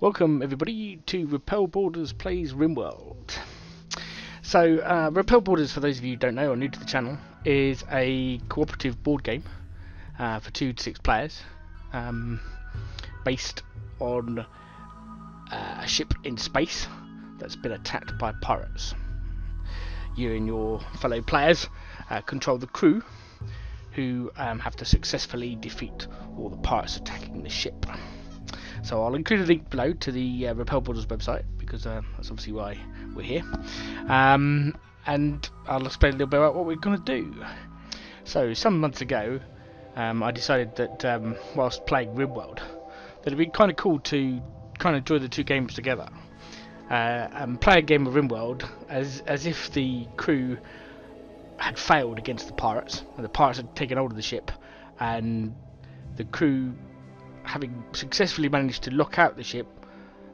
Welcome everybody to Repel Boarders plays Rimworld. So Repel Boarders, for those of you who don't know or new to the channel, is a cooperative board game for 2 to 6 players, based on a ship in space that's been attacked by pirates. You and your fellow players control the crew, who have to successfully defeat all the pirates attacking the ship. So I'll include a link below to the Repel Boarders website, because that's obviously why we're here. And I'll explain a little bit about what we're going to do. So some months ago, I decided that whilst playing Rimworld, that it'd be kind of cool to kind of join the two games together and play a game of Rimworld as if the crew had failed against the pirates, and the pirates had taken hold of the ship, and the crew, having successfully managed to lock out the ship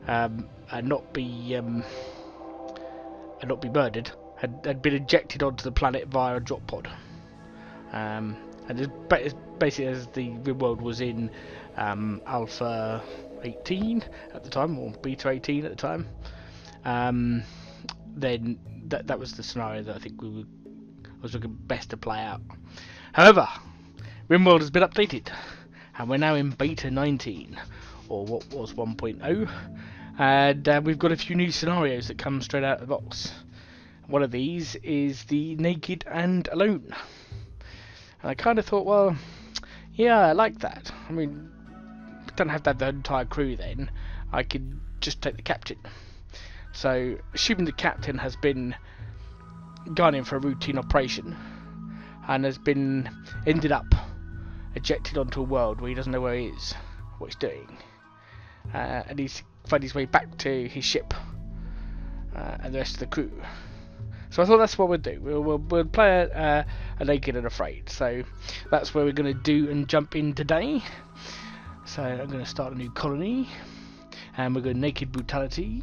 and not be murdered, had been ejected onto the planet via a drop pod. And basically, as the Rimworld was in Alpha 18 at the time, or Beta 18 at the time, then that was the scenario that I think was looking best to play out. However, Rimworld has been updated, and we're now in Beta 19, or what was 1.0, and we've got a few new scenarios that come straight out of the box. One of these is the naked and alone. And I kind of thought, well, yeah, I like that. I mean, don't have to have the entire crew then. I could just take the captain. So, assuming the captain has been gone in for a routine operation and has been ended up ejected onto a world where he doesn't know where he is, what he's doing, and he's found his way back to his ship and the rest of the crew. So I thought that's what we'll do. We'll play a naked and afraid. So that's where we're going to do and jump in today. So I'm going to start a new colony, and we're going naked brutality.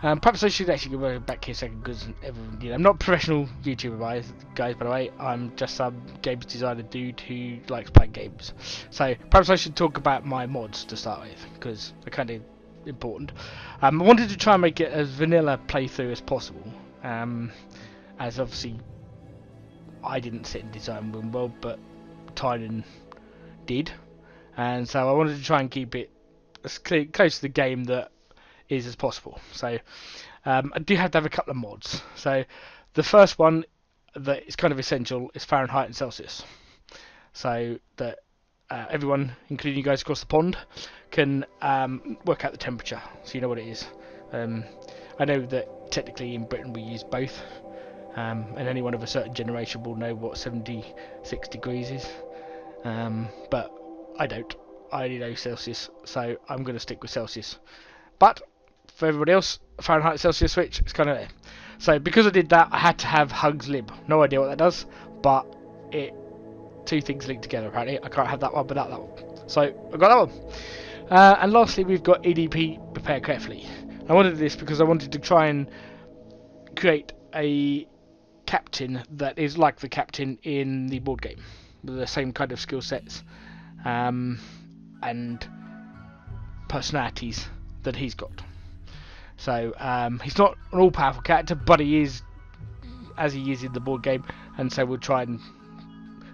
Perhaps I should actually go back here a second, because I'm not a professional YouTuber, guys, by the way. I'm just some games designer dude who likes playing games. So perhaps I should talk about my mods to start with, because they're kind of important. I wanted to try and make it as vanilla playthrough as possible, as obviously I didn't sit and design Rimworld, but Tynan did, and so I wanted to try and keep it as close to the game that is as possible. So I do have to have a couple of mods. So the first one that is kind of essential is Fahrenheit and Celsius, so that everyone, including you guys across the pond, can work out the temperature, so you know what it is. I know that technically in Britain we use both, and anyone of a certain generation will know what 76 degrees is, but I don't. I only know Celsius, so I'm going to stick with Celsius. But for everybody else, Fahrenheit Celsius switch is kind of there. So because I did that, I had to have Hugs Lib. No idea what that does, but two things linked together apparently. I can't have that one without that one. So I got that one. And lastly, we've got EDP, prepare carefully. I wanted this because I wanted to try and create a captain that is like the captain in the board game, with the same kind of skill sets and personalities that he's got. So he's not an all-powerful character, but he is as he is in the board game, and so we'll try and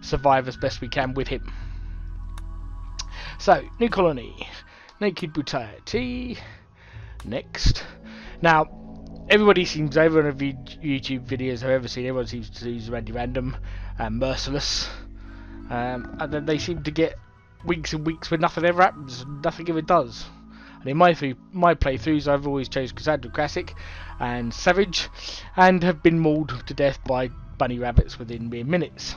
survive as best we can with him. So, new colony, naked brutality. Next. Now, everybody seems, every one of the YouTube videos I've ever seen, everyone seems to use random and merciless, and then they seem to get weeks and weeks where nothing ever happens, nothing ever does. And in my playthroughs, I've always chose Cassandra Classic and Savage, and have been mauled to death by bunny rabbits within mere minutes.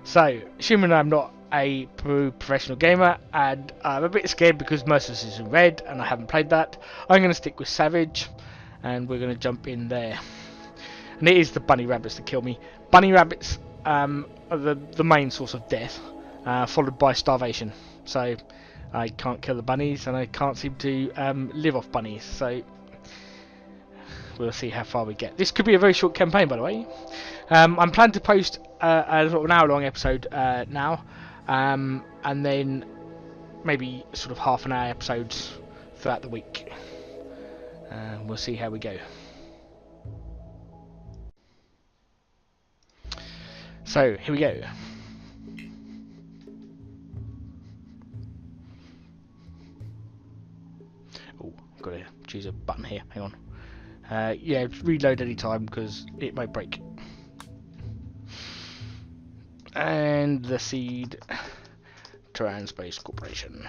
So, assuming I'm not a professional gamer, and I'm a bit scared because Merciless is in red and I haven't played that, I'm going to stick with Savage, and we're going to jump in there. And it is the bunny rabbits that kill me. Bunny rabbits are the main source of death, followed by starvation. So I can't kill the bunnies, and I can't seem to live off bunnies, so we'll see how far we get. This could be a very short campaign, by the way. I'm planning to post a sort of an hour-long episode now, and then maybe sort of half-an-hour episodes throughout the week. We'll see how we go. So here we go. Oh, I've got to choose a button here. Hang on. Yeah, reload any time because it might break. And the seed, Terran Space Corporation.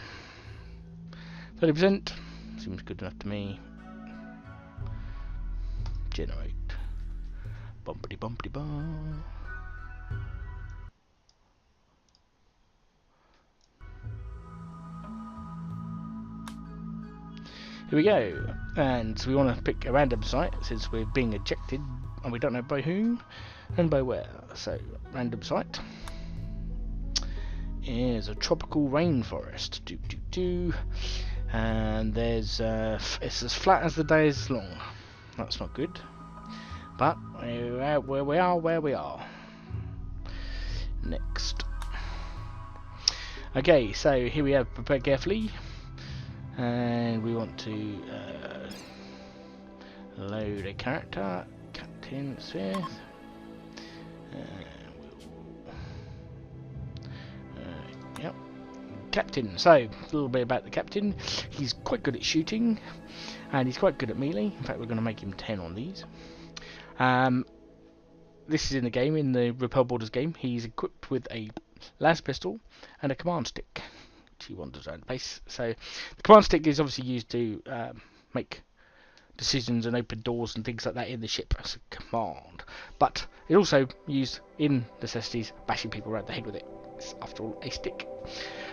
30% seems good enough to me. Generate. Bumpity bumpity bum. Here we go, and we want to pick a random site since we're being ejected and we don't know by whom and by where. So, random site is a tropical rainforest. And there's it's as flat as the day is long. That's not good, but where we are. Next. Okay, so here we have prepare carefully. And we want to load a character, Captain Smith. Yep, Captain. So, a little bit about the Captain. He's quite good at shooting, and he's quite good at melee. In fact, we're going to make him 10 on these. This is in the game, in the Repel Boarders game. He's equipped with a las pistol and a command stick. He wanders around the base. So the command stick is obviously used to make decisions and open doors and things like that in the ship as a command, but it's also used in necessities, bashing people around the head with it. It's after all a stick.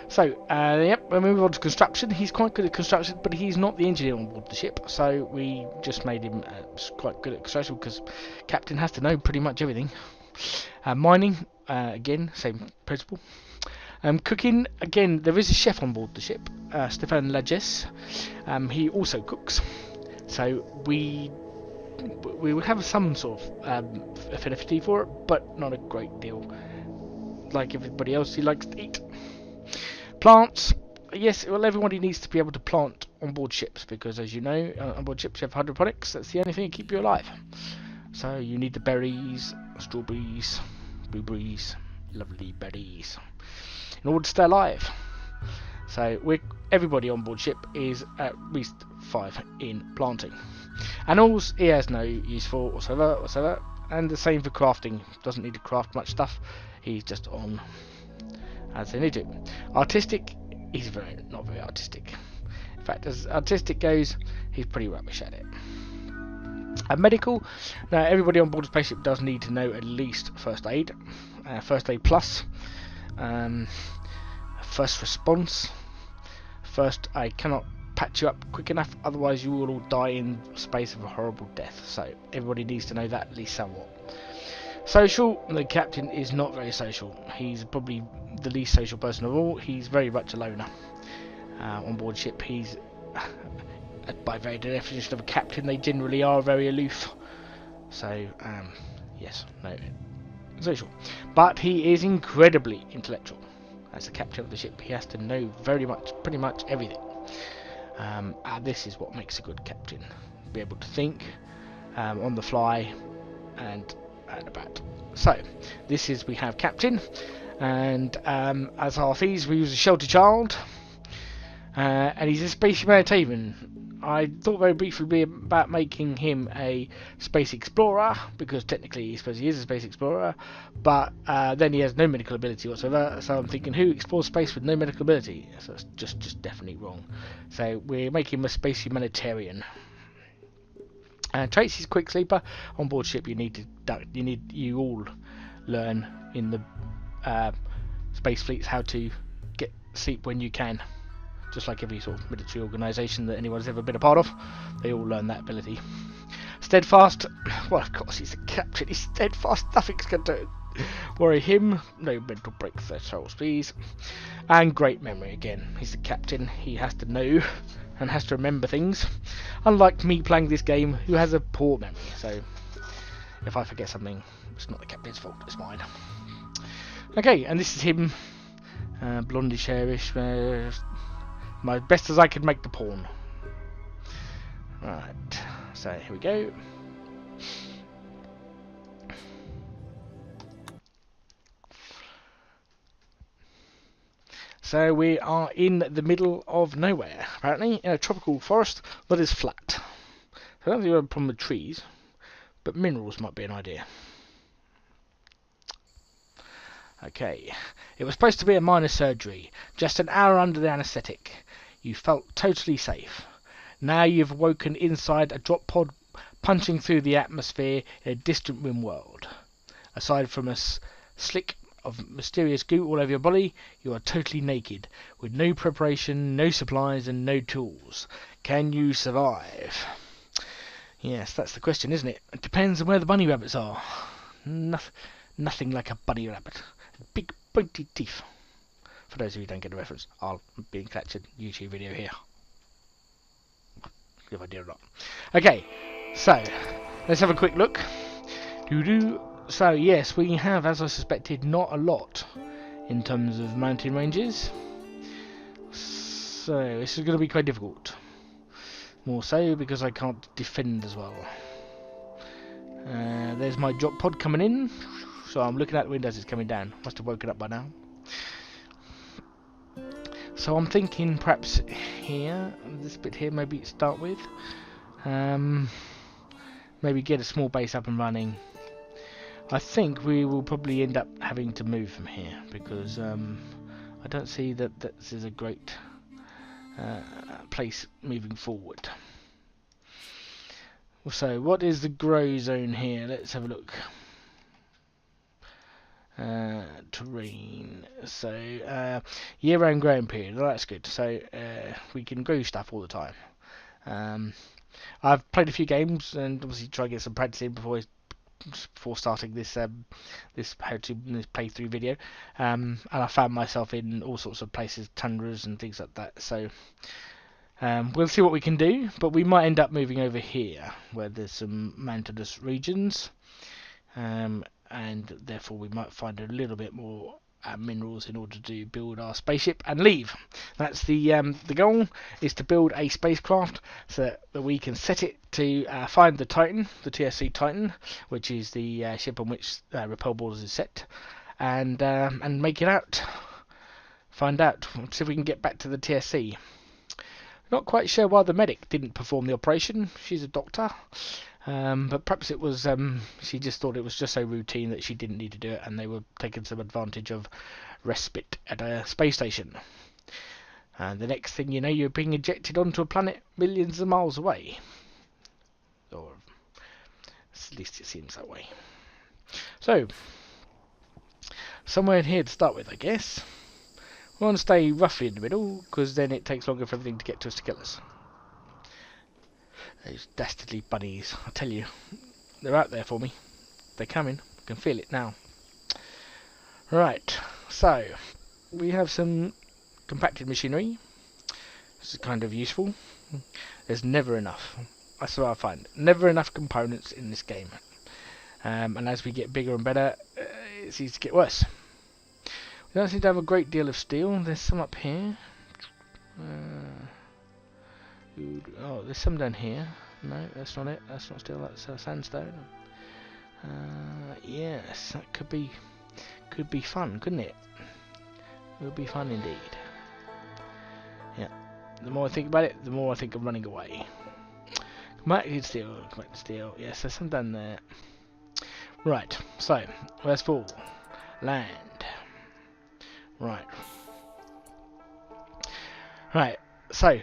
So yep, we'll move on to construction. He's quite good at construction, but he's not the engineer on board the ship, so we just made him quite good at construction because Captain has to know pretty much everything. Mining, again, same principle. Cooking, again, there is a chef on board the ship, Stefan Lages. He also cooks, so we would have some sort of affinity for it, but not a great deal. Like everybody else, he likes to eat. Plants, yes, well, everybody needs to be able to plant on board ships because, as you know, on board ships you have hydroponics. That's the only thing that keep you alive. So you need the berries, strawberries, blueberries, lovely berries, in order to stay alive. So everybody on board ship is at least 5 in planting. Animals he has no use for whatsoever, and the same for crafting. Doesn't need to craft much stuff. He's just on as they need to. Artistic, he's not very artistic. In fact, as artistic goes, he's pretty rubbish at it. And medical, now everybody on board a spaceship does need to know at least first aid plus, first response. First aid cannot patch you up quick enough, otherwise you will all die in space of a horrible death. So everybody needs to know that at least somewhat. Social, the Captain is not very social. He's probably the least social person of all. He's very much a loner. On board ship, he's by very definition of a captain, they generally are very aloof. So, yes, no social. But he is incredibly intellectual. As the captain of the ship, he has to know pretty much everything. And this is what makes a good captain. Be able to think on the fly and about. So, we have Captain, and as our thieves we use a shelter child, and he's a space humanitarian. I thought very briefly about making him a space explorer, because technically I suppose he is a space explorer, but then he has no medical ability whatsoever, so I'm thinking, who explores space with no medical ability? So it's just definitely wrong. So we're making him a space humanitarian. Traits, he's a quick sleeper. On board ship you all learn in the space fleets how to get sleep when you can. Just like every sort of military organisation that anyone's ever been a part of, they all learn that ability. Steadfast, well, of course he's a captain, he's steadfast, nothing's going to worry him, no mental break thresholds please. And great memory again, he's the captain, he has to know and has to remember things, unlike me playing this game who has a poor memory, so if I forget something, it's not the captain's fault, it's mine. Okay, and this is him, blondish hairish, my best as I could make the pawn. Right, so here we go. So we are in the middle of nowhere, apparently, in a tropical forest that is flat. So I don't think we have a problem with trees, but minerals might be an idea. Okay, it was supposed to be a minor surgery, just an hour under the anaesthetic. You felt totally safe. Now you've woken inside a drop pod punching through the atmosphere in a distant Rimworld. Aside from a slick of mysterious goo all over your body, you are totally naked, with no preparation, no supplies, and no tools. Can you survive? Yes, that's the question, isn't it? It depends on where the bunny rabbits are. Nothing like a bunny rabbit. Big pointy teeth. For those of you who don't get the reference, I'll be attaching a YouTube video here. If I do or not. Okay, so let's have a quick look. So yes, we have, as I suspected, not a lot in terms of mountain ranges. So this is going to be quite difficult. More so because I can't defend as well. There's my drop pod coming in. So I'm looking at the windows, it's coming down. Must have woken up by now. So I'm thinking perhaps here, this bit here, maybe start with. Maybe get a small base up and running. I think we will probably end up having to move from here because I don't see that this is a great place moving forward. So what is the grow zone here? Let's have a look. Terrain. So year-round growing period. Well, that's good. So we can grow stuff all the time. I've played a few games and obviously try to get some practice in before starting this playthrough video, and I found myself in all sorts of places, tundras and things like that. So we'll see what we can do, but we might end up moving over here where there's some mountainous regions, and therefore we might find a little bit more minerals in order to build our spaceship and leave. That's the goal, is to build a spacecraft so that we can set it to find the Titan, the TSC Titan, which is the ship on which Repel Boarders is set, and make it out. Find out. See if we can get back to the TSC. Not quite sure why the medic didn't perform the operation. She's a doctor. But perhaps it was she just thought it was just so routine that she didn't need to do it, and they were taking some advantage of respite at a space station. And the next thing you know, you're being ejected onto a planet millions of miles away. Or at least it seems that way. So, somewhere in here to start with, I guess. We want to stay roughly in the middle, because then it takes longer for everything to get to us to kill us. Those dastardly bunnies, I tell you, they're out there for me. They're coming. I can feel it now. Right, so we have some compacted machinery. This is kind of useful. There's never enough. That's what I find. Never enough components in this game. And as we get bigger and better, it seems to get worse. We don't seem to have a great deal of steel. There's some up here. Oh, there's some down here. No, that's not it. That's not steel. That's sandstone. Yes, that could be fun, couldn't it? It would be fun indeed. Yeah. The more I think about it, the more I think of running away. Compacted steel. Yes, there's some down there. Right. So, where's fall? Land. Right. Right. So,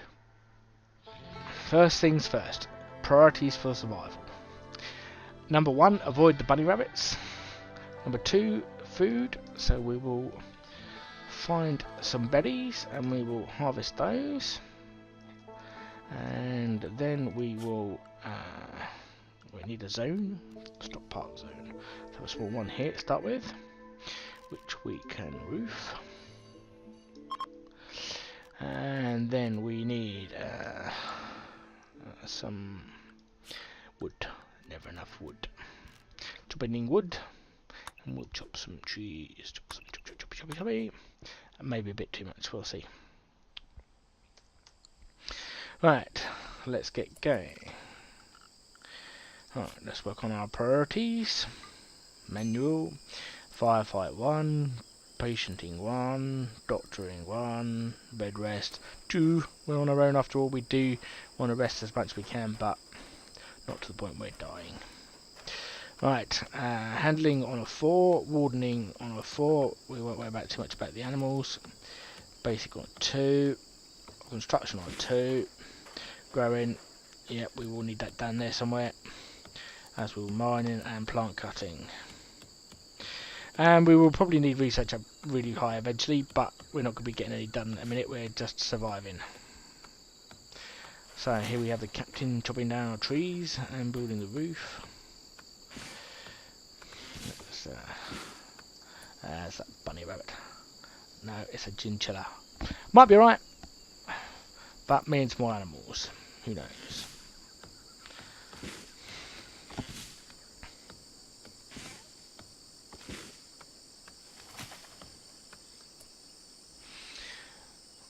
first things first. Priorities for survival. Number 1, avoid the bunny rabbits. Number 2, food. So we will find some berries and we will harvest those. And then we will we need a zone. Stockpile zone. So a small one here to start with, which we can roof. And then we need some wood. Never enough wood. Chopping wood, and we'll chop some trees. Chop some choppy. Maybe a bit too much. We'll see. Right. let's get going. Alright, let's work on our priorities. Manual, firefight 1, patienting 1, doctoring 1, bed rest 2. We're on our own after all. We do want to rest as much as we can, but not to the point where we're dying. Right, handling on a 4, wardening on a 4. We won't worry about too much about the animals. Basic on a 2, construction on a 2, growing. Yep, we will need that down there somewhere. As will mining and plant cutting. And we will probably need research up really high eventually, but we're not going to be getting any done at a minute. We're just surviving. So here we have the captain chopping down our trees and building the roof. That's that bunny rabbit. No, it's a chinchilla. Might be right, but me and small animals. Who knows?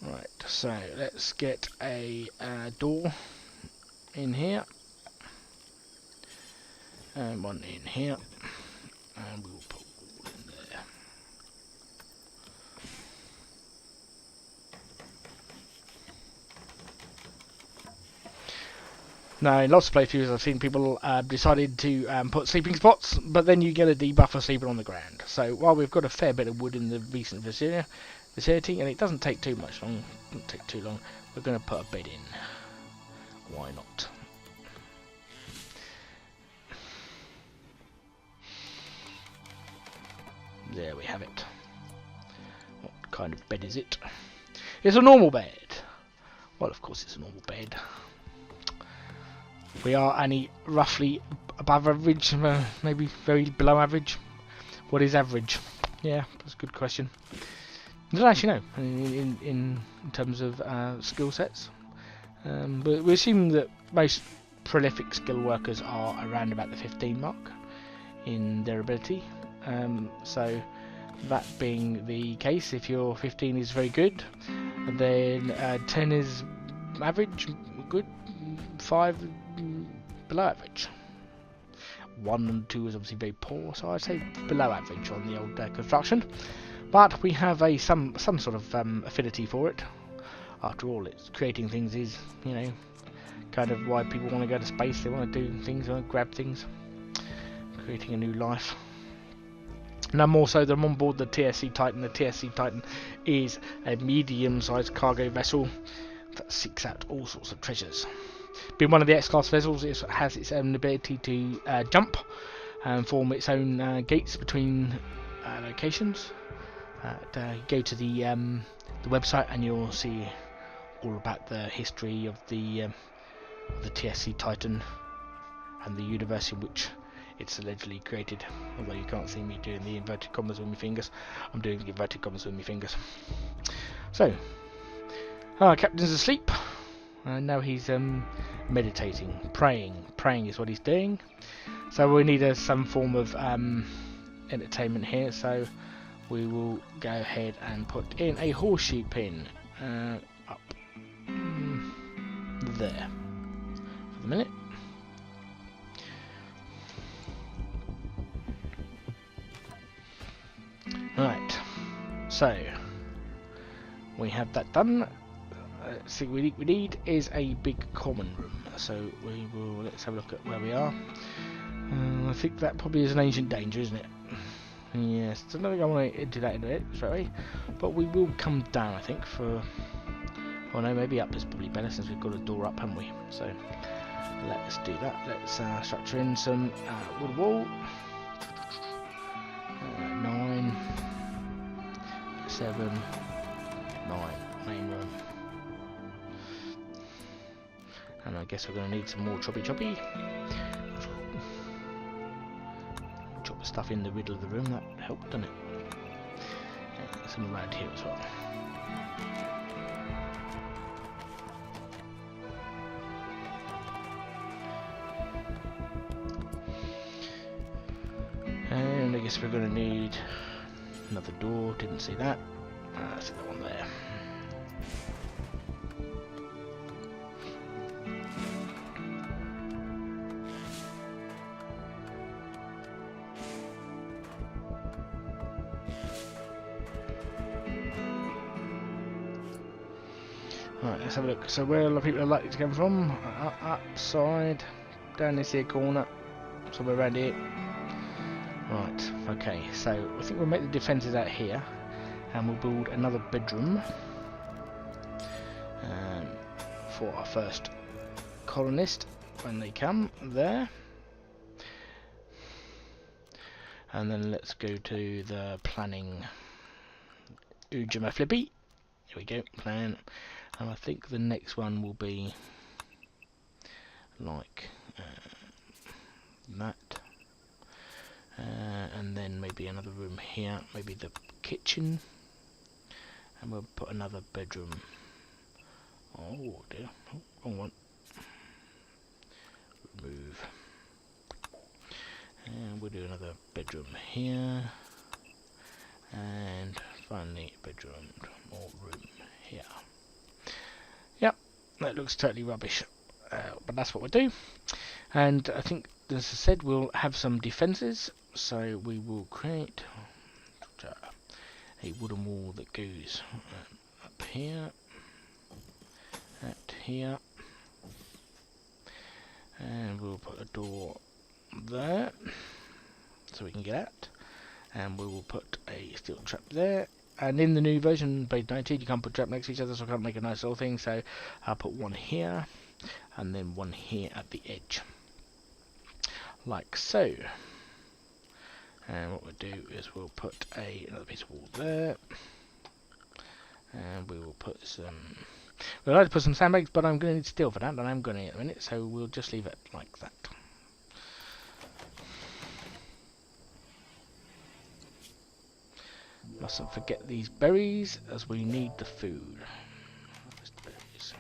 Right, so let's get a door in here, and one in here, and we'll put all in there. Now, in lots of playthroughs I've seen people decided to put sleeping spots, but then you get a debuff for sleeping on the ground. So while we've got a fair bit of wood in the recent vicinity, and it doesn't take too much long, doesn't take too long, we're going to put a bed in. Why not? There we have it. What kind of bed is it? It's a normal bed. Well, of course it's a normal bed. We are only roughly above average, maybe very below average. What is average? Yeah, that's a good question. I don't actually know in terms of skill sets, but we assume that most prolific skill workers are around about the 15 mark in their ability. So that being the case, if your 15 is very good, then 10 is average, good, 5 below average. 1 and 2 is obviously very poor, so I'd say below average on the old construction. But we have some sort of affinity for it. After all, it's creating things is, you know, kind of why people want to go to space. They want to do things, want to grab things, creating a new life. Now more so than on board the TSC Titan. The TSC Titan is a medium-sized cargo vessel that seeks out all sorts of treasures. Being one of the X-class vessels, it has its own ability to jump and form its own gates between locations. Go to the website and you'll see all about the history of the TSC Titan and the universe in which it's allegedly created. Although you can't see me doing the inverted commas with my fingers, I'm doing the inverted commas with my fingers. So, our captain's asleep, and now he's meditating, praying. Praying is what he's doing. So we need some form of entertainment here. So we will go ahead and put in a horseshoe pin up there for the minute. Right, so we have that done. See, we need is a big common room. So we will, let's have a look at where we are. I think that probably is an ancient danger, isn't it? Yes, so I don't think I want to do that in a bit straight away, but we will come down, I think, for. Oh no, maybe up is probably better since we've got a door up, haven't we? So let's do that. Let's structure in some wood wall. 9, 7, 9, main room. And I guess we're going to need some more choppy. Chop the stuff in the middle of the room, that helped, didn't it? Yeah, some around here as well. And I guess we're going to need another door, didn't see that. See that one there. Right, let's have a look. So where are the people are likely to come from? Upside, down this here corner, somewhere around here. Right, okay, so I think we'll make the defences out here, and we'll build another bedroom for our first colonist when they come there. And then let's go to the planning. Ujima Flippy. Here we go, plan. And I think the next one will be like that. And then maybe another room here, maybe the kitchen. And we'll put another bedroom. Oh dear, oh, wrong one. Remove. And we'll do another bedroom here. And finally bedroom or room here. Yep, that looks totally rubbish. But that's what we'll do. And I think, as I said, we'll have some defences. So we will create a wooden wall that goes up here, at here, and we'll put a door there so we can get out, and we will put a steel trap there. And in the new version, base 19, you can't put trap next to each other, so I can't make a nice little thing. So I'll put one here, and then one here at the edge, like so. And what we'll do is we'll put another piece of wall there, and we will put some. We'd like to put some sandbags, but I'm going to need steel for that, and I'm going to in a minute, so we'll just leave it like that. Mustn't forget these berries, as we need the food. Berries.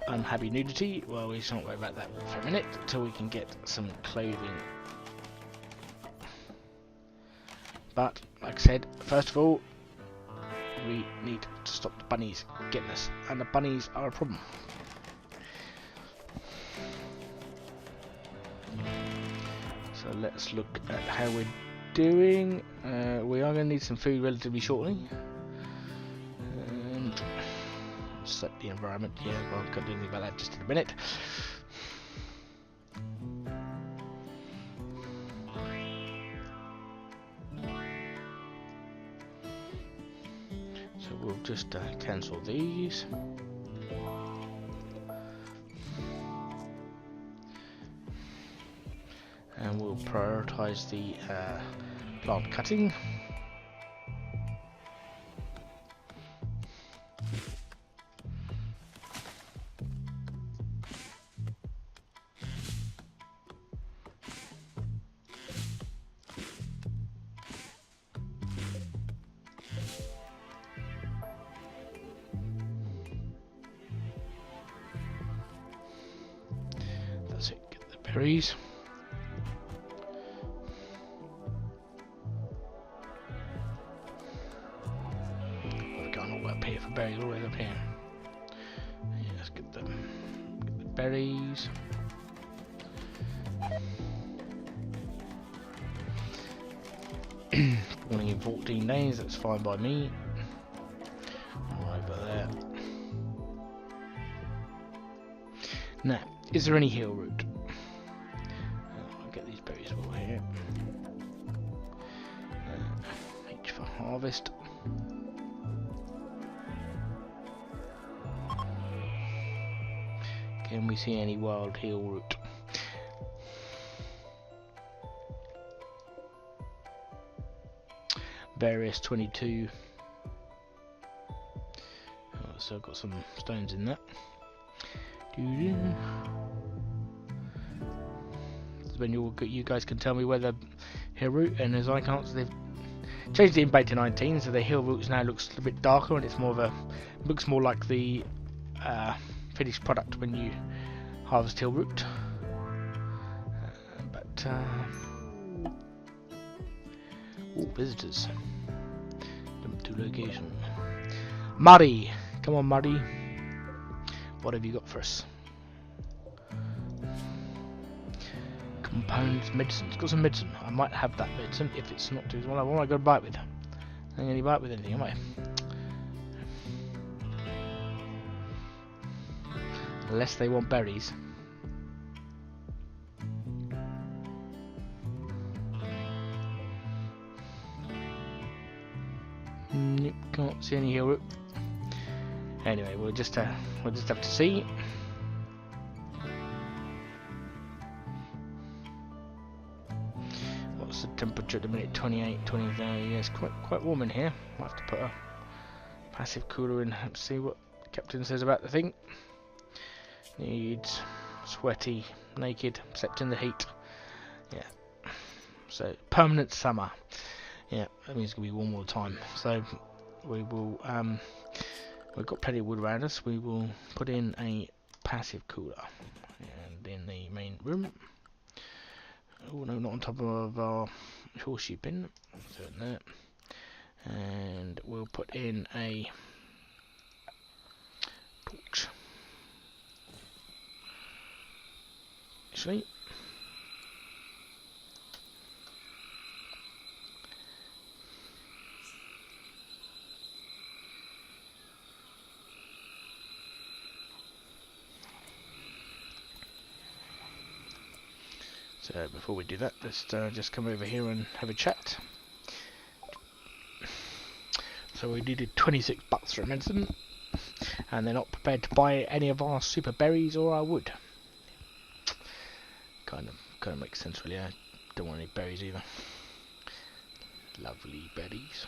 Unhappy nudity. Well, we shan't worry about that for a minute until we can get some clothing. But, like I said, first of all, we need to stop the bunnies getting us, and the bunnies are a problem. So let's look at how we're doing. We are going to need some food relatively shortly. And set the environment. Yeah, well, I'll do anything about that just in a minute. So we'll just cancel these. And we'll prioritise the plant cutting. That's it, get the berries. Berries always up here. Yeah, let's get the berries. Spawning in 14 days, that's fine by me. Over there. Now, is there any hill route? I'll get these berries over here. H for harvest. Can we see any wild hill route? Various 22. Oh, so I've got some stones in that. When you guys can tell me where the hill route, and as I can't, so they've changed it in beta 19, so the hill routes now looks a bit darker, and it's more of a looks more like the finished product when you harvest hill root. Ooh, visitors. Jump to location. Muddy! Come on, Muddy. What have you got for us? Come Components, medicine. It's got some medicine. I might have that medicine if it's not too well. What am I going to buy it with? I ain't going to buy it with anything, am I? Unless they want berries. Nope, can't see any here. Anyway, we'll just have to see. What's the temperature at the minute? 28, 20. Yeah, it's quite warm in here. Might have to put a passive cooler in. Let's see what the captain says about the thing. Needs sweaty, naked, accepting the heat. Yeah. So permanent summer. Yeah, that means it's gonna be warm all the time. So we will. We've got plenty of wood around us. We will put in a passive cooler, and in the main room. Oh no, not on top of our horseshoe bin. So there. And we'll put in a torch. Actually, so before we do that, let's just come over here and have a chat. So we needed 26 bucks for medicine, and they're not prepared to buy any of our super berries or our wood. Kind of makes sense, really. I don't want any berries either. Lovely berries.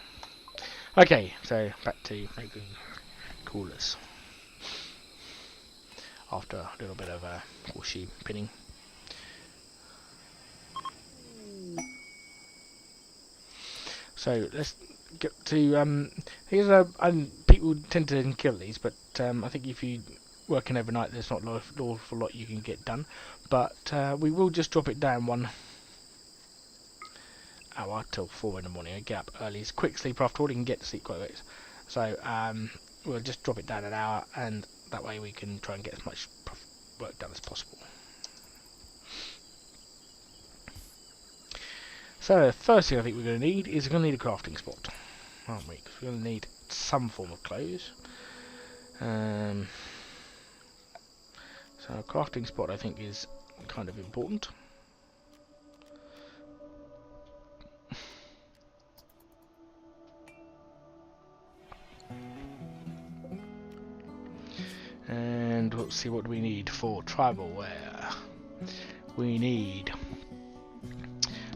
Okay, so back to making coolers. After a little bit of horseshoe pinning. So let's get to here's people tend to kill these, but I think if you working overnight, there's not an awful lot you can get done. But we will just drop it down 1 hour till 4 in the morning. I get up early. It's a quick sleep after all. You can get to sleep quite quick. So we'll just drop it down an hour, and that way we can try and get as much work done as possible. So the first thing I think we're going to need is we're going to need a crafting spot, aren't we? Because we're going to need some form of clothes. So a crafting spot I think is kind of important. And we'll see what we need for tribal wear. We need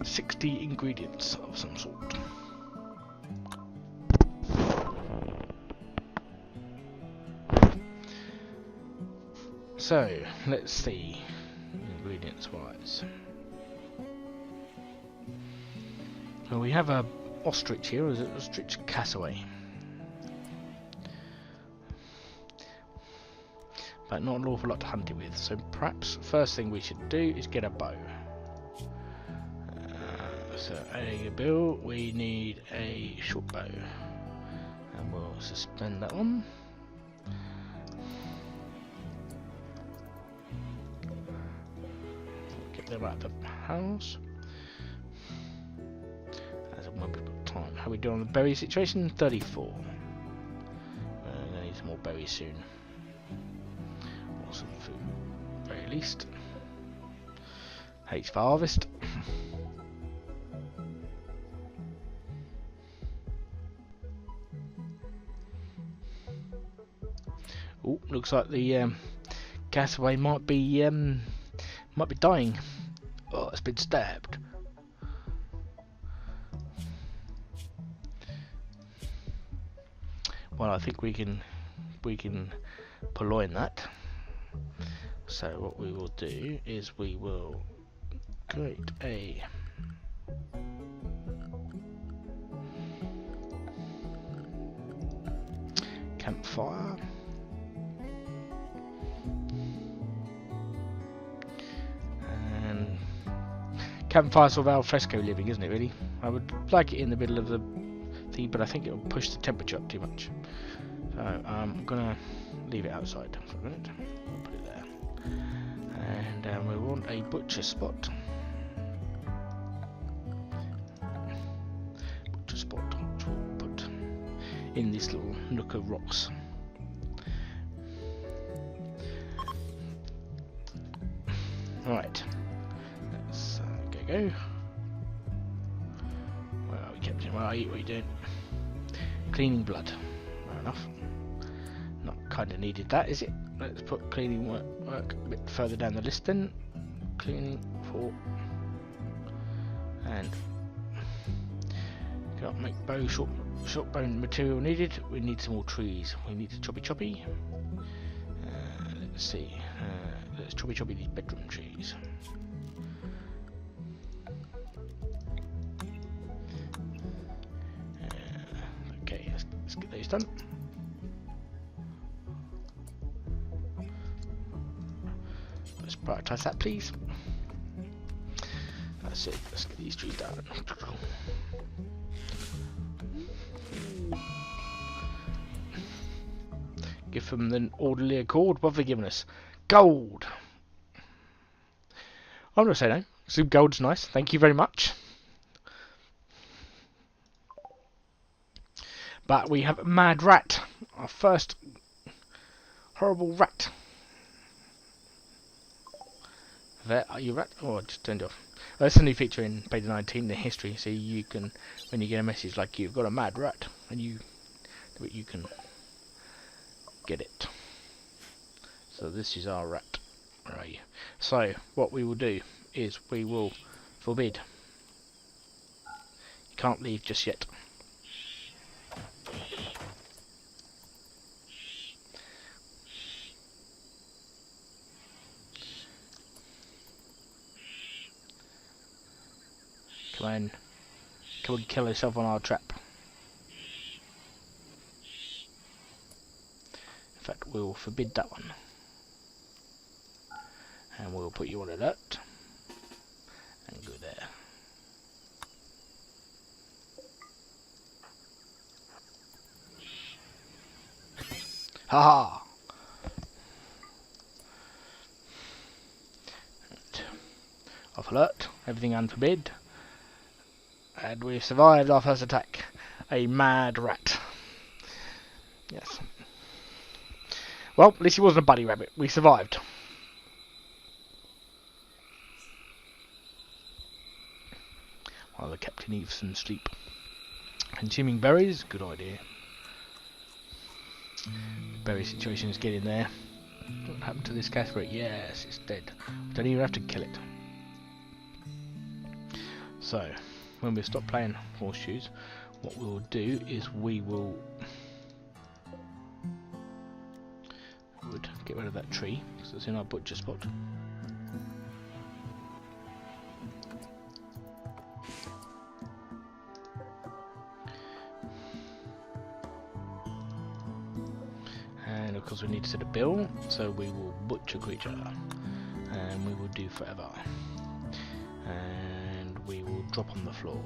60 ingredients of some sort. So let's see, ingredients wise. So we have a ostrich here. Is it ostrich cassoway? But not an awful lot to hunt it with. So perhaps first thing we should do is get a bow. So a bill, we need a short bow, and we'll suspend that one. Get them out of the house. As a moment of time. How are we doing on the berry situation? 34. I'm gonna need some more berries soon. Or some food, at the very least. H for harvest. Oh, looks like the cassoway might be dying. Oh, it's been stabbed. Well, I think we can purloin that. So what we will do is we will create a campfire. Campfire sort of al fresco living, isn't it, really? I would like it in the middle of the thing, but I think it will push the temperature up too much. So I'm going to leave it outside for a minute. I'll put it there. And we want a butcher spot. in this little nook of rocks. Right, let's go. Where are we, Captain? Where are you? What are you doing? Cleaning blood. Fair enough. Not kind of needed that, is it? Let's put cleaning work a bit further down the list then. Cleaning 4. And can't make bow, short bone material needed. We need some more trees. We need to choppy. Let's see. Let's choppy these bedroom trees. Okay, let's get those done. Let's prioritise that, please. That's it. Let's get these trees done. Give them the orderly accord. What have they given us? Gold. I'm gonna say no. Some gold's nice. Thank you very much. But we have Mad Rat, our first horrible rat. There, are you rat? Oh, I just turned it off. That's a new feature in Beta 19, the history. So you can, when you get a message like you've got a mad rat, and you can get it. So this is our rat. Right. So what we will do is we will forbid. You can't leave just yet. Come on kill yourself on our trap. In fact, we'll forbid that one. And we'll put you on alert. And go there. Haha! Off alert. Everything unforbid. And we survived our first attack. A mad rat. Yes. Well, at least he wasn't a bunny rabbit. We survived. While the captain eats some sleep. Consuming berries, good idea. Berry situation is getting there. What happened to this Casper? Yes, it's dead. We don't even have to kill it. So, when we stop playing horseshoes, what we'll do is we will get rid of that tree because it's in our butcher spot. And of course we need to set a bill, so we will butcher creature, and we will do forever, and we will drop on the floor.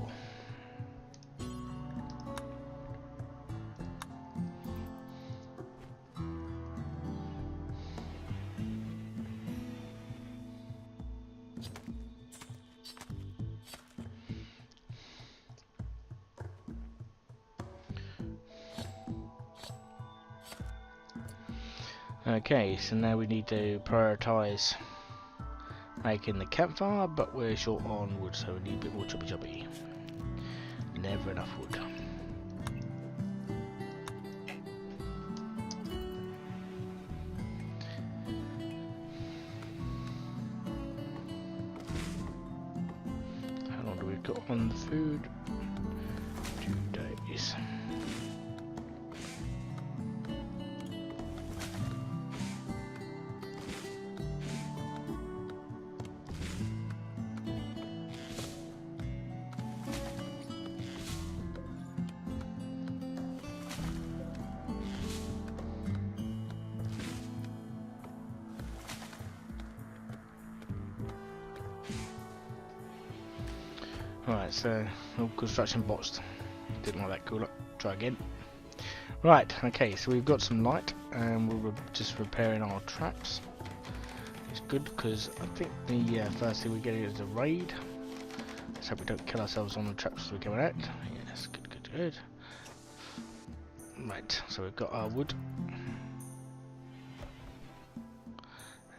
Okay, so now we need to prioritise making the campfire, but we're short on wood, so we need a bit more choppy. Never enough wood. How long do we got on the food? 2 days. Right, so all construction botched. Didn't like that. Cool. Look, try again. Right, okay, so we've got some light, and we're just repairing our traps. It's good because I think the first thing we get is a raid. Let's hope we don't kill ourselves on the traps as we're coming out. Yes, good. Right, so we've got our wood.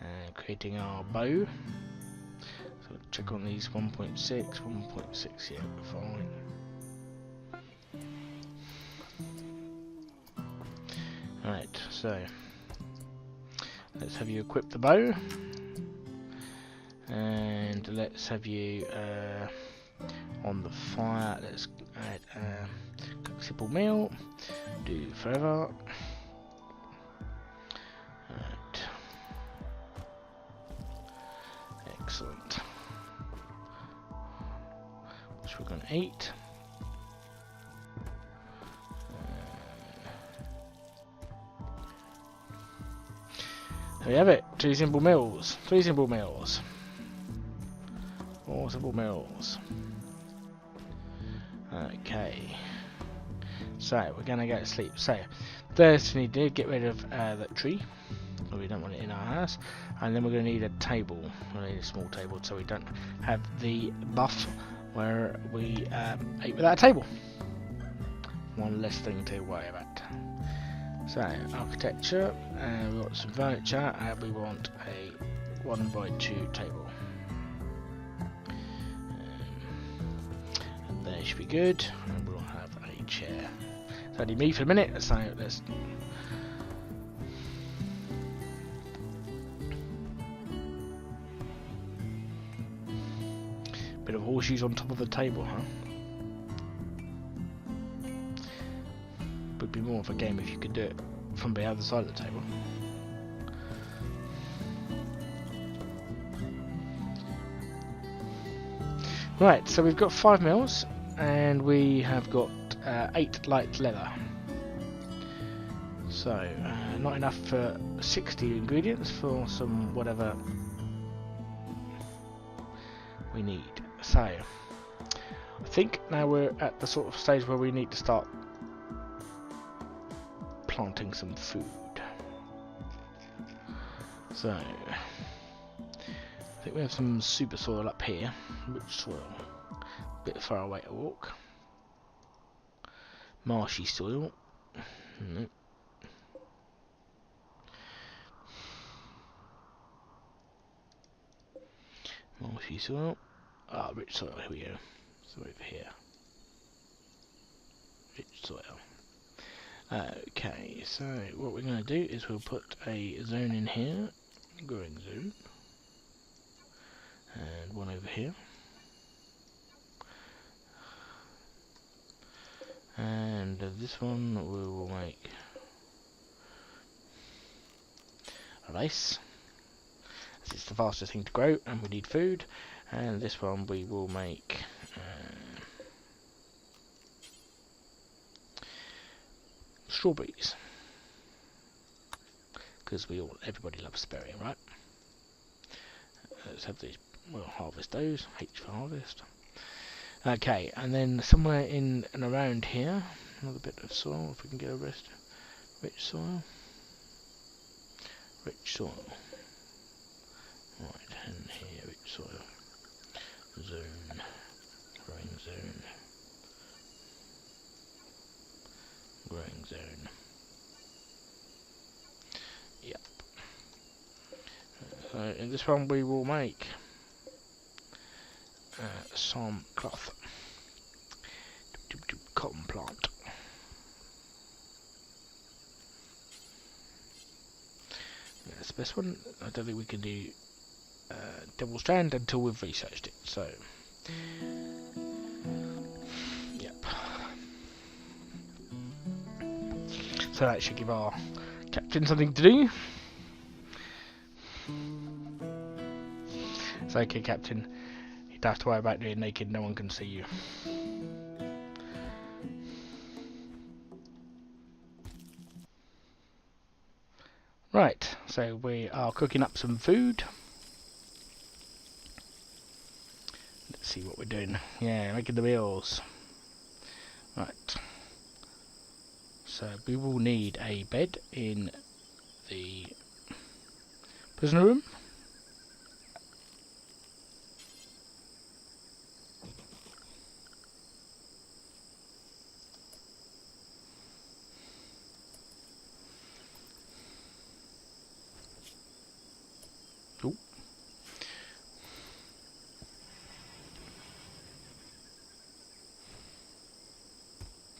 And creating our bow. So check on these 1.6, 1.6, yeah, fine. Right, so let's have you equip the bow. And let's have you on the fire. Let's add cook simple meal. Do forever. Right. Excellent. Which we're going to eat. There we have it. 2 simple meals. 3 simple meals. 4 simple meals. Okay. So we're gonna go to sleep. So first we need to get rid of that tree. So we don't want it in our house. And then we're gonna need a table. We need a small table so we don't have the buff where we ate without a table. One less thing to worry about. So architecture, we want some furniture, and we want a 1x2 table. And there should be good, and we'll have a chair. It's only me for a minute, so let's. Bit of horseshoes on top of the table, huh? Would be more of a game if you could do it from the other side of the table. Right, so we've got 5 meals and we have got 8 light leather. So not enough for 60 ingredients for some whatever we need. So I think now we're at the sort of stage where we need to start planting some food. So I think we have some super soil up here. Rich soil. A bit far away to walk. Marshy soil. Nope. Marshy soil. Ah, rich soil, here we go. So over here. Rich soil. Okay, so what we're going to do is we'll put a zone in here, growing zone, and one over here, and this one we will make rice, as it's the fastest thing to grow and we need food, and this one we will make strawberries, because everybody loves berry, right? Let's have these. We'll harvest those. H for harvest. Okay, and then somewhere in and around here, another bit of soil. If we can get a rest. Rich soil. Rich soil. Right, and here, rich soil. Zone. Growing zone. Growing zone. Yep. So in this one we will make some cloth. Cotton plant. That's the best one. I don't think we can do double strand until we've researched it. So so that should give our captain something to do. It's okay, Captain. You don't have to worry about doing naked, no one can see you. Right, so we are cooking up some food. Let's see what we're doing. Yeah, making the meals. Right. So we will need a bed in the prisoner room.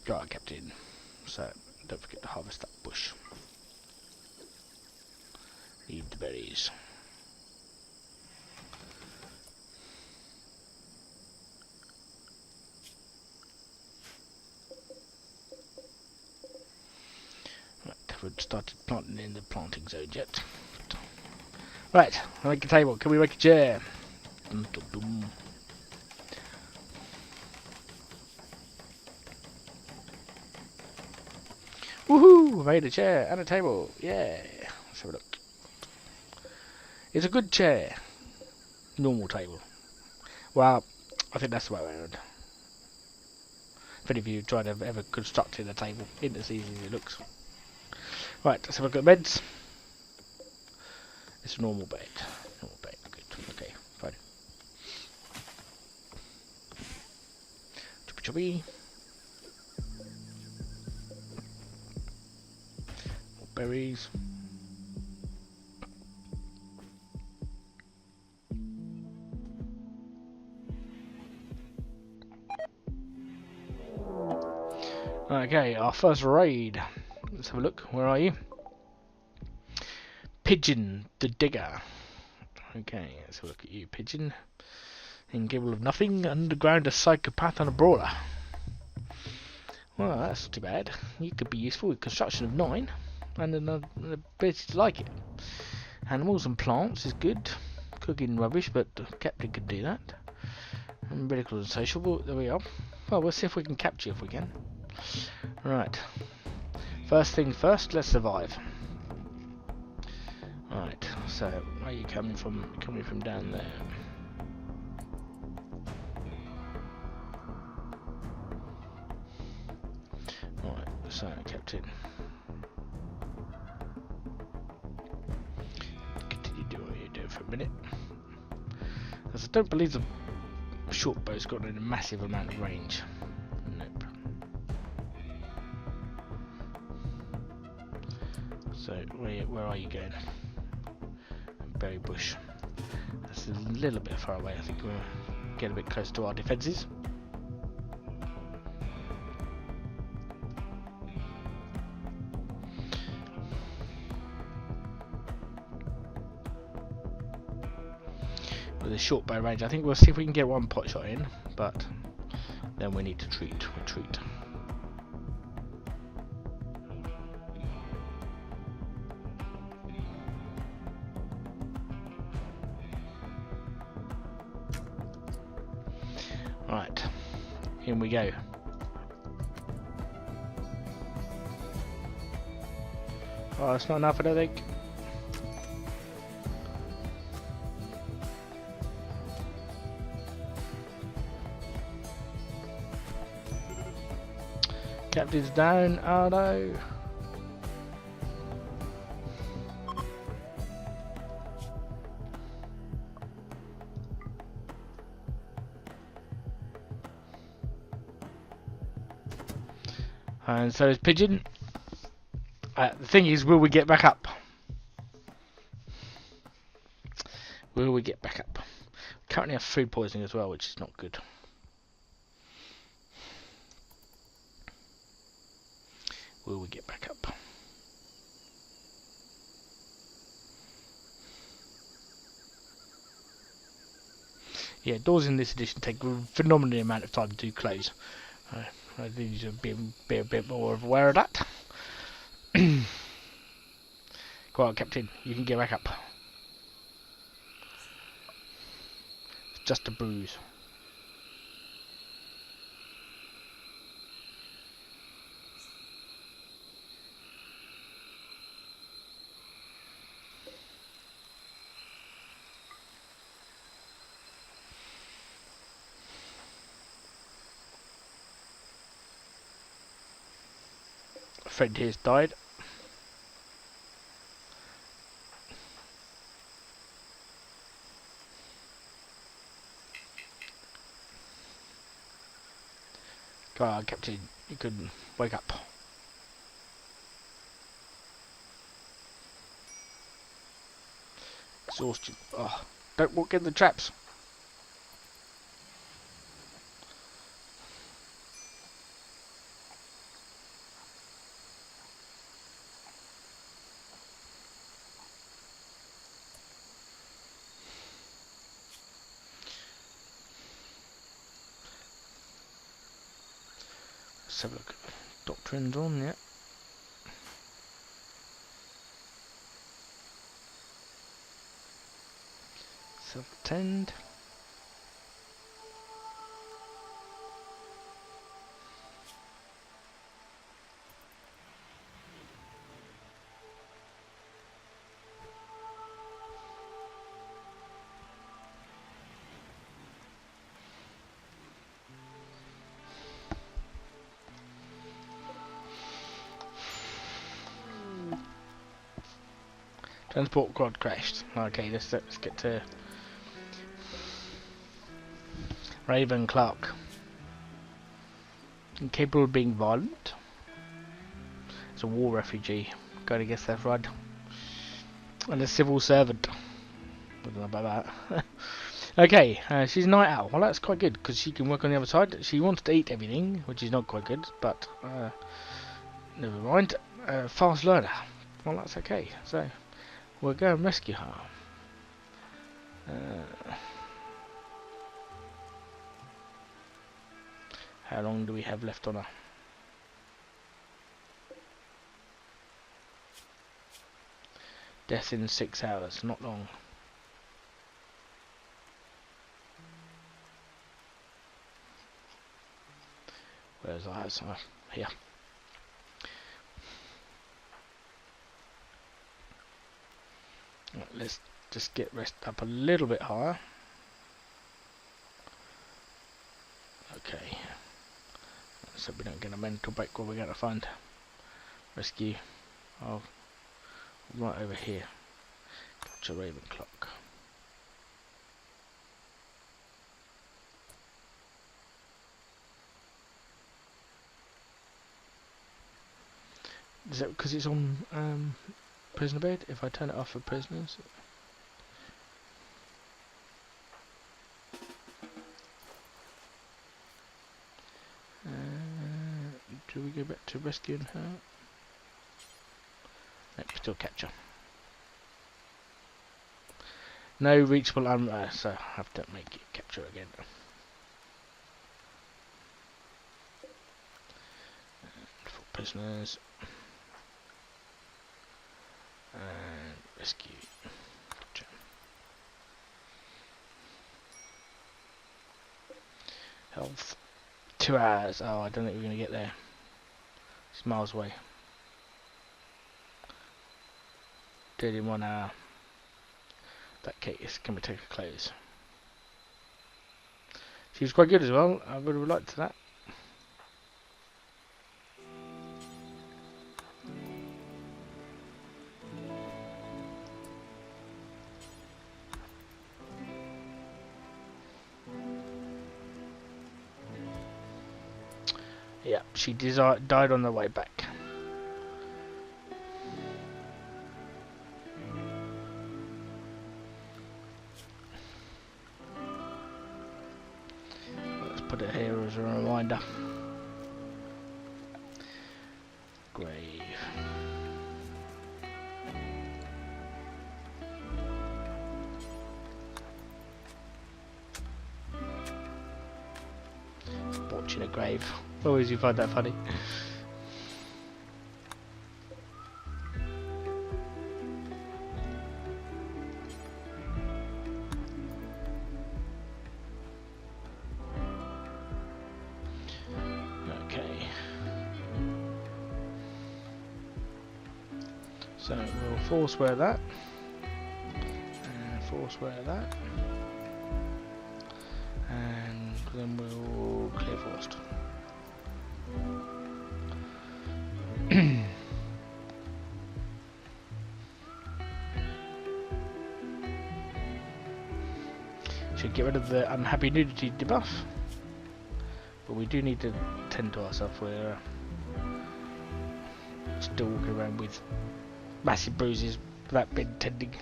Right, Captain. So, don't forget to harvest that bush. Need the berries. Right, haven't started planting in the planting zone yet. Right, I'll make a table. Can we make a chair? Dum, dum, dum. Woohoo! Made a chair and a table. Yeah. Let's have a look. It's a good chair. Normal table. Well, I think that's the way around. If any of you tried to ever construct a table, it isn't as easy as it looks. Right, let's have a look at the beds. It's a normal bed. Normal bed. Good. Okay, fine. Chubby chubby. More berries. Okay, our first raid. Let's have a look. Where are you? Pigeon, the digger. Okay, let's have a look at you, Pigeon. Incapable of nothing, underground, a psychopath and a brawler. Well, that's not too bad. You could be useful with construction of 9 and an ability to like it. Animals and plants is good. Cooking rubbish, but the captain could do that. And medical and social, but there we are. Well, we'll see if we can capture if we can. Right. First thing first, let's survive. Right, so where are you coming from? Coming from down there. Right, so Captain. Continue doing what you're doing for a minute. As I don't believe the short bow's got a massive amount of range. Nope. So where are you going? Berry bush. That's a little bit far away. I think we'll get a bit close to our defences. With a short bow range, I think we'll see if we can get one pot shot in, but then we need to retreat. Right, in we go. Oh, that's not enough, I don't think. Captain's down, oh no. And so is Pigeon. The thing is, will we get back up? Will we get back up? We currently have food poisoning as well, which is not good. Will we get back up? Yeah, doors in this edition take a phenomenal amount of time to close. I need to be a bit more aware of that. Go on, Captain, you can get back up. It's just a bruise. A friend here's died. Come on, Captain, you can wake up. Exhaustion. Oh, don't walk in the traps. Let's have a look. Doctrine's on, yeah. Self-attend. Transport quad crashed. Okay, let's get to Raven Clark. Incapable of being violent. It's a war refugee. Gotta guess that's right. And a civil servant. I don't know about that. Okay, she's a night owl. Well, that's quite good because she can work on the other side. She wants to eat everything, which is not quite good, but never mind. Fast learner. Well, that's okay. So we'll go and rescue her. How long do we have left on her? Death in 6 hours. Not long. Where's ours? Here. Right, let's just get rest up a little bit higher. Okay. So we don't get a mental break where we're going to find rescue. Oh, right over here. Capture Raven Clock. Is that because it's on prisoner bed? If I turn it off for prisoners. Do we go back to rescuing her? Nope, still capture. No reachable so I have to make it capture again. And for prisoners. And rescue. Gotcha. Health. 2 hours. Oh, I don't think we're going to get there. It's miles away. Did in 1 hour. That case, can we take her clothes? She was quite good as well. I would have liked that. Yeah, she died on the way back. Let's put it here as a reminder. Grave. Watching a grave. Always you find that funny. Okay. So we'll force wear that. And force wear that. And then we'll clear forest. Should get rid of the unhappy nudity debuff, but we do need to tend to ourselves. We're still walking around with massive bruises without being tending.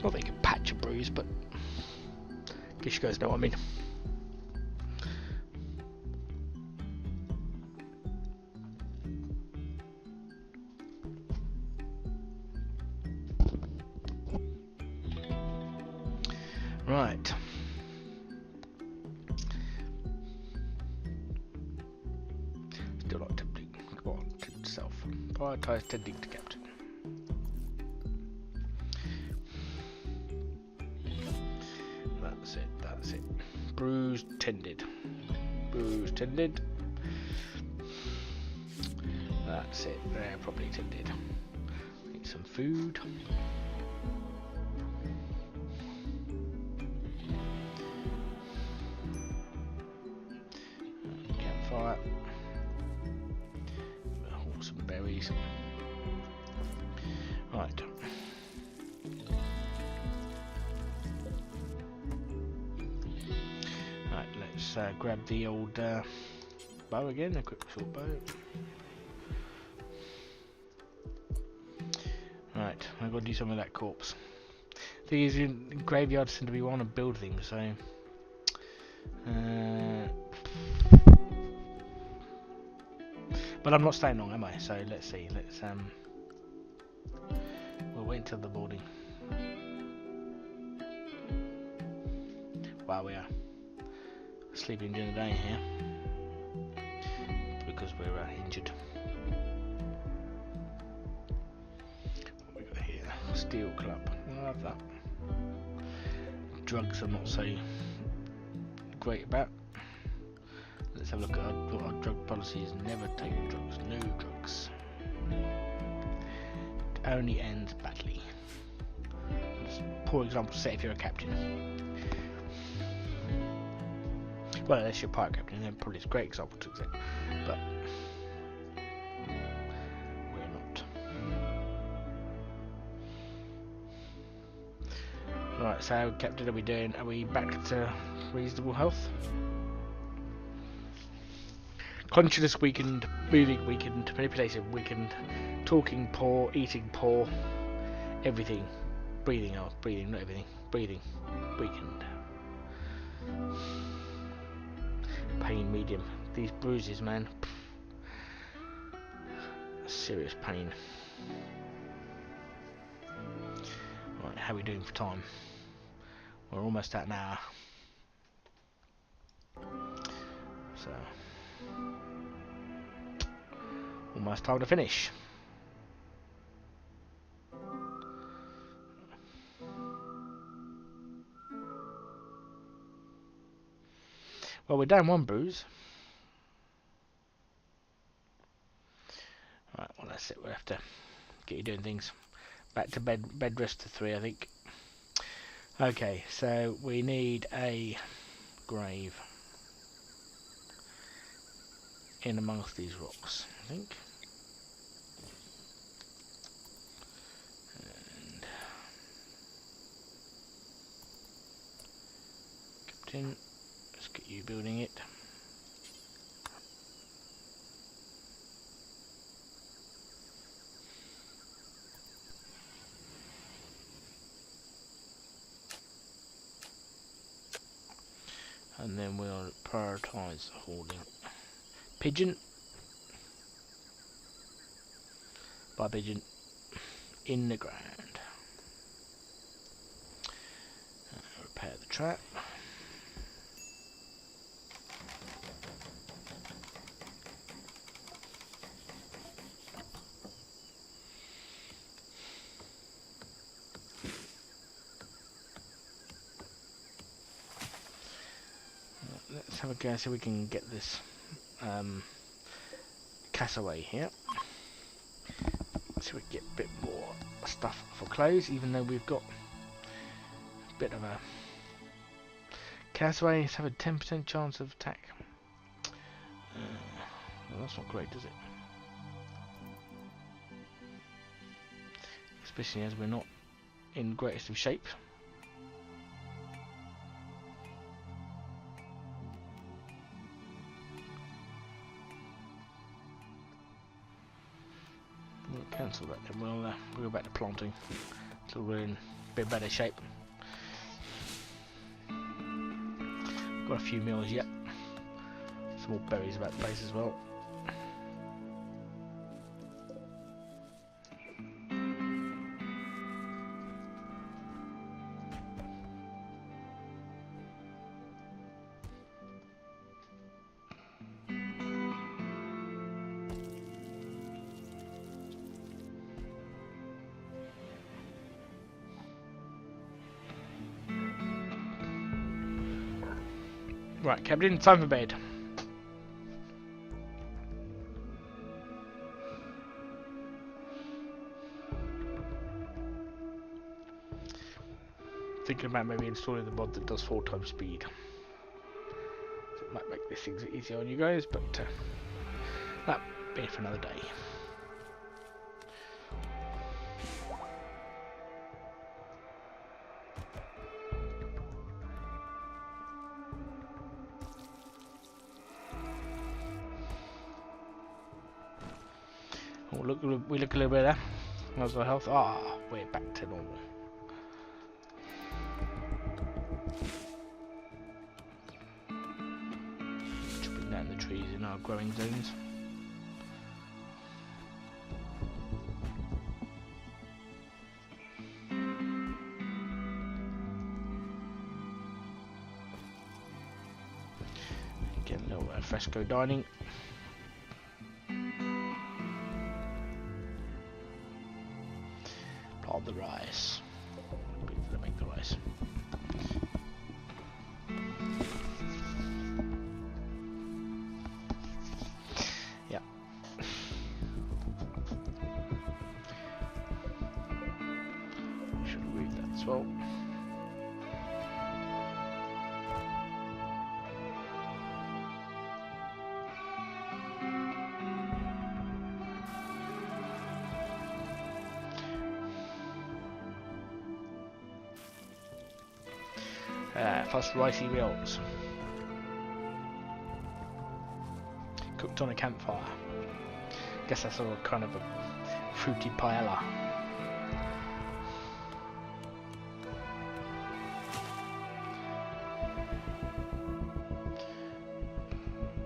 Not that you can patch a bruise, but I guess you guys know what I mean. Right. Prioritize tending to captain. That's it, that's it. Bruised tended. Bruised tended. That's it, they're properly tended. Need some food. Campfire. Some berries. Right. Right, let's grab the old bow again, a quick short bow. Right, I've got to do some of that corpse. Thing is, in graveyards tend to be one to build things, so but I'm not staying long, am I? So let's see. Let's we'll wait until the morning. Wow, we are sleeping during the day here because we're injured. What we got here? Steel club. I love that. Drugs I'm not so great about. Let's have a look at our drug policy is never take drugs, no drugs. It only ends badly. Just a poor example set if you're a captain. Well, unless you're a pirate captain, then probably it's a great example to set, but we're not. Right, so captain, are we doing? Are we back to reasonable health? Consciousness weakened, moving weakened, manipulation weakened, talking poor, eating poor, everything. Breathing, oh, breathing, not everything. Breathing, weakened. Pain medium. These bruises, man. Serious pain. Right, how are we doing for time? We're almost at an hour. So almost time to finish. Well, we're down one bruise. Right, well that's it. We'll have to get you doing things. Back to bed rest to 3, I think. Okay, so we need a grave in amongst these rocks, I think. And Captain, let's get you building it. And then we'll prioritise holding. Pigeon. By pigeon. In the ground. Repair the trap. Let's have a go so we can get this cassoway here. So we can get a bit more stuff for clothes, even though we've got a bit of a cassoways have a 10% chance of attack. Well, that's not great, is it? Especially as we're not in greatest of shape. We'll cancel that then. We'll go back to planting until we're in a bit better shape. Got a few meals yet. Some more berries about the place as well. Right, Captain, time for bed. Thinking about maybe installing the mod that does 4 times speed. It might make this things easier on you guys, but that'll be for another day. Oh, look, we look a little bit better. How's our health? Ah, we're back to normal. Chopping down the trees in our growing zones. Get a little fresco dining. Plant the rice. To make the rice. Yeah. Should read that as well. Plus ricey meals. Cooked on a campfire. Guess that's sort of kind of a fruity paella.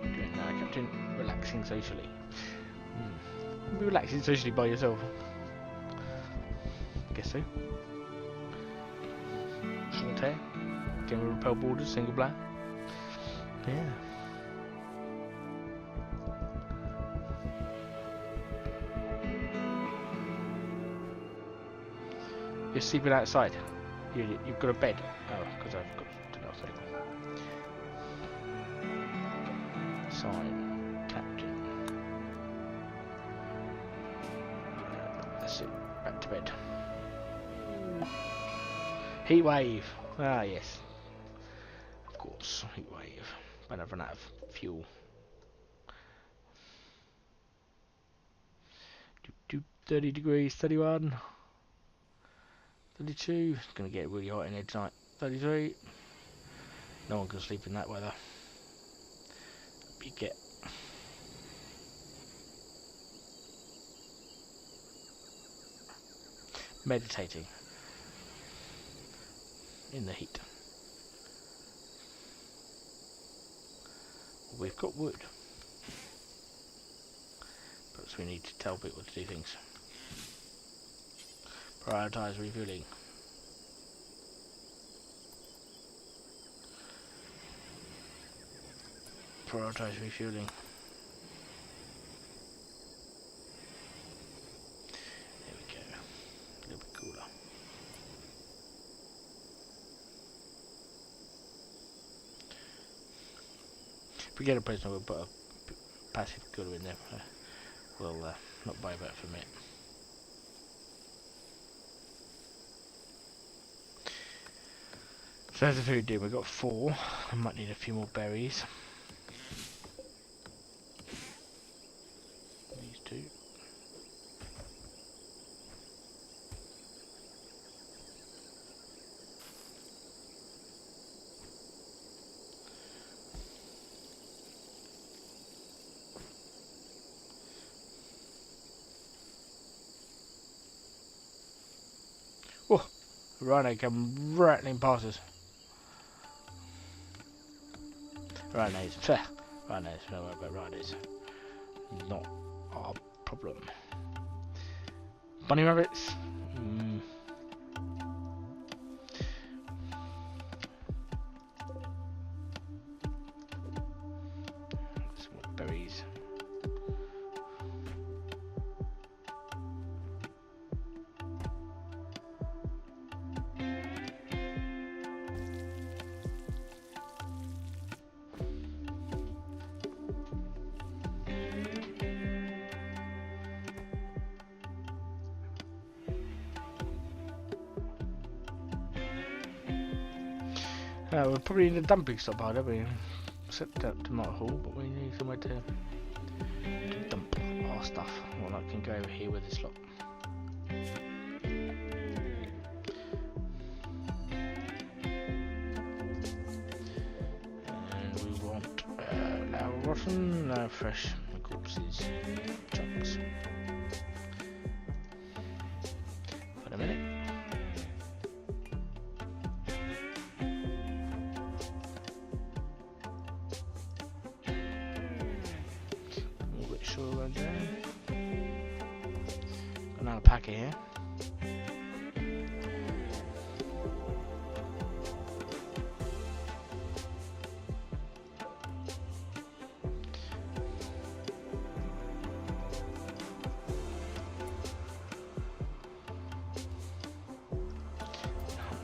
Doing now, Captain. Relaxing socially. Be relaxing socially by yourself. Guess so. Solitaire. Game of Repel Boarders, single player. Yeah. You're sleeping outside. You've got a bed. Oh, because I've got to know outside. Sign, Captain. That's it. Back to bed. Heat wave. Ah, yes. Of course, heat wave. But I've run out of fuel. 30 degrees, 31, 32. It's going to get really hot in here tonight. 33. No one can sleep in that weather. You get. Meditating in the heat. We've got wood. Perhaps we need to tell people to do things. Prioritise refueling. Prioritise refueling. There we go. A little bit cooler. If we get a prisoner, we'll put a passive cooler in there. We'll not buy that for a minute. So there's the food deal. We've got 4. I might need a few more berries. These 2. Oh, rhino come rattling past us. Rhinos, rhinos, no worry about rhinos. Not our problem. Bunny rabbits? Some more berries. We'll probably need a dumping stockpile, don't we? Set that to Mart Hall, but we need somewhere to dump our stuff. Well, I can go over here with this lot. And we want now rotten, now fresh corpses, chunks. Wait a minute. Another packet here.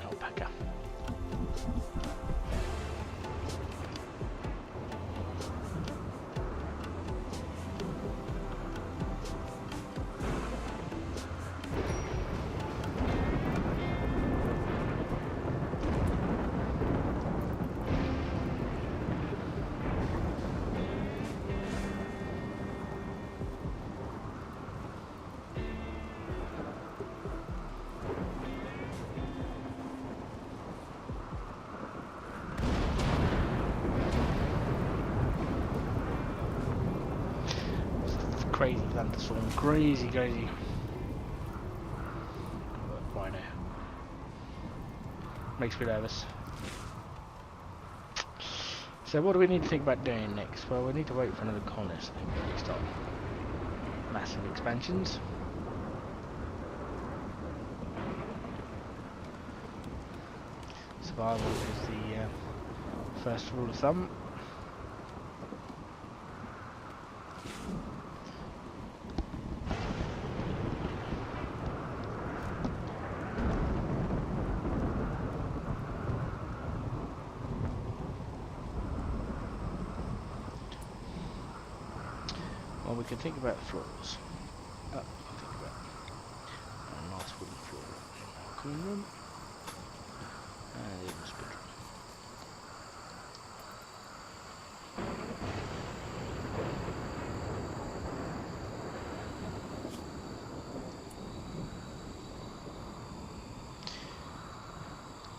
Alpaca. Crazy thunderstorm, crazy. Rhino. Makes me nervous. So what do we need to think about doing next? Well, we need to wait for another colonist, I think, before we start massive expansions. Survival is the first rule of thumb. Well, we can think about floors. Oh, we can think about a nice wooden floor in our cooling room. And the English bedroom.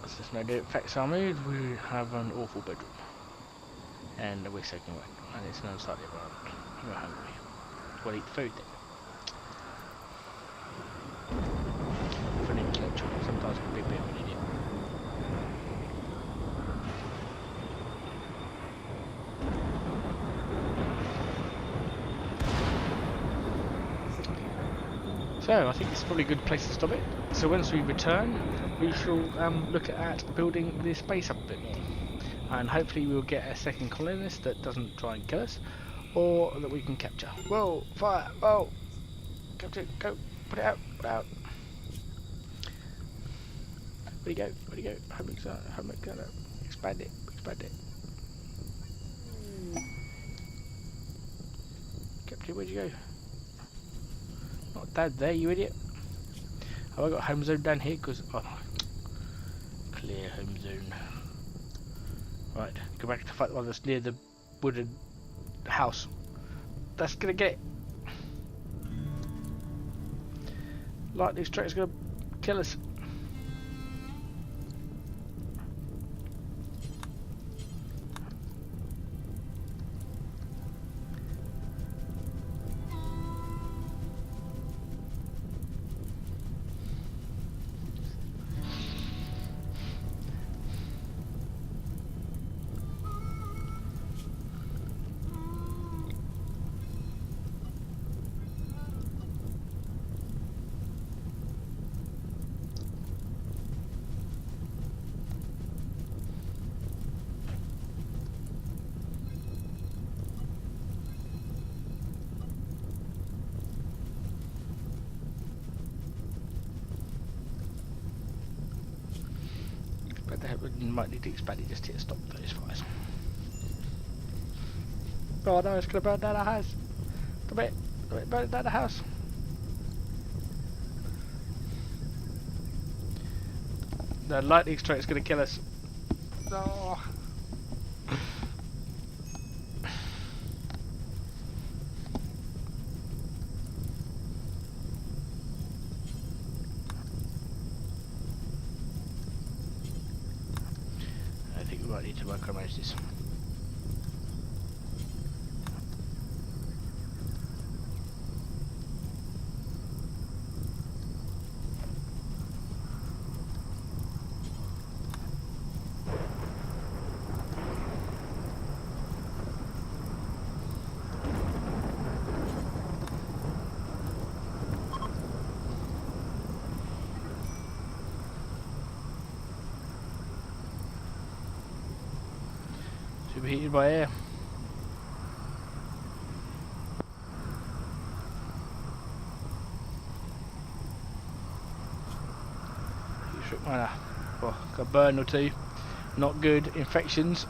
As there's no defects are made, we have an awful bedroom. And we're soaking wet. And it's an unsightly environment. We're hungry. We'll eat food then. For an intellectual, sometimes we can be a bit of an idiot. So I think it's probably a good place to stop it. So once we return, we shall look at building this base up a bit more. And hopefully we'll get a second colonist that doesn't try and kill us, or that we can capture. Whoa, fire, whoa! Capture it, go, put it out, put it out. Where'd he go, where'd he go? Homework, expand it, expand it. Capture, where'd you go? Not dead there, you idiot. Have I got home zone down here? Because, oh, clear home zone. Right, go back to fight the one that's near the wooden house. That's gonna get it. Lightning strike's gonna kill us. We might need to expand it just to stop those fires. Oh no, it's gonna burn down our house. Come here, burn down the house. The lightning strike is gonna kill us. No. I think we might need to work on this. Superheated by air. Oh, got a burn or two. Not good. Infections.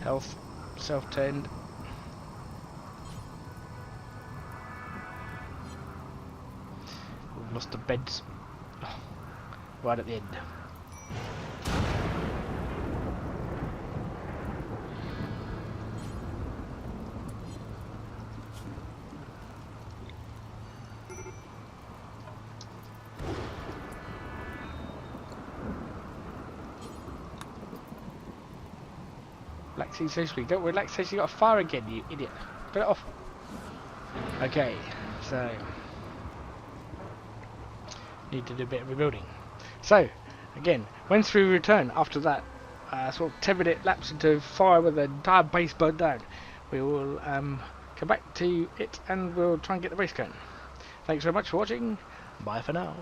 Health. Self-tend. We've lost the beds. Oh, right at the end. Relaxing socially. Don't relax socially. You got a fire again, you idiot. Put it off. Okay, so need to do a bit of rebuilding. So again, when we return after that sort of 10-minute lapse into fire with the entire base burned down, we will come back to it and we'll try and get the base going. Thanks very much for watching. Bye for now.